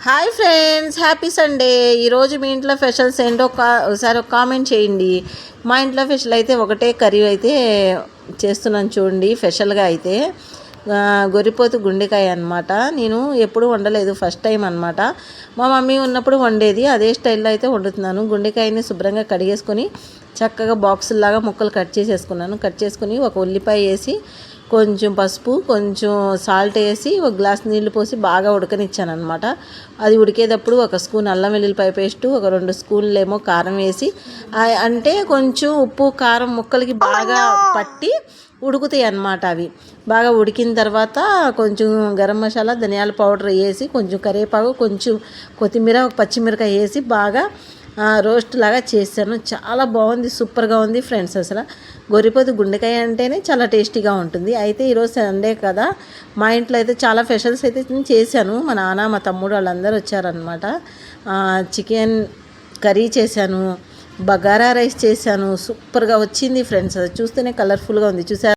Hi friends, happy Sunday. ఈరోజు మీ ఇంట్లో specials ఏంటో ఒకసారి ఒక కామెంట్ చేయండి. మా ఇంట్లో స్పెషల్ అయితే ఒకటే కర్రీ అయితే చేస్తున్నాను చూడండి. స్పెషల్గా అయితే గొర్రెపోతు గుండెకాయ అనమాట. నేను ఎప్పుడు వండలేదు, ఫస్ట్ టైం అనమాట. మా మమ్మీ ఉన్నప్పుడు వండేది, అదే స్టైల్లో అయితే వండుతున్నాను. గుండెకాయని శుభ్రంగా కడిగేసుకొని చక్కగా బాక్సుల్లాగా ముక్కలు కట్ చేసేసుకున్నాను. కట్ చేసుకుని ఒక ఉల్లిపాయ వేసి కొంచెం పసుపు, కొంచెం సాల్ట్ వేసి ఒక గ్లాస్ నీళ్లు పోసి బాగా ఉడకనిచ్చాను అనమాట. అది ఉడికేటప్పుడు ఒక స్పూన్ అల్లం వెల్లుల్లిపాయ పేస్టు, ఒక 2 స్పూన్లు ఏమో కారం వేసి, అంటే కొంచెం ఉప్పు కారం ముక్కలకి బాగా పట్టి ఉడుకుతాయి అన్నమాట. అవి బాగా ఉడికిన తర్వాత కొంచెం గరం మసాలా, ధనియాల పౌడర్ వేసి, కొంచెం కరివేపాకు, కొంచెం కొత్తిమీర, ఒక పచ్చిమిరకాయ వేసి బాగా రోస్ట్ లాగా చేశాను. చాలా బాగుంది, సూపర్గా ఉంది ఫ్రెండ్స్. అసలు గొర్రెపోతు గుండెకాయ అంటేనే చాలా టేస్టీగా ఉంటుంది. అయితే ఈరోజు సండే కదా, మా ఇంట్లో అయితే చాలా స్పెషల్స్ అయితే చేశాను. మా నాన్న, మా తమ్ముడు వాళ్ళందరూ వచ్చారనమాట. చికెన్ కర్రీ చేశాను, బగారా రైస్ చేశాను. సూపర్గా వచ్చింది ఫ్రెండ్స్. అది చూస్తేనే కలర్ఫుల్గా ఉంది, చూసారు.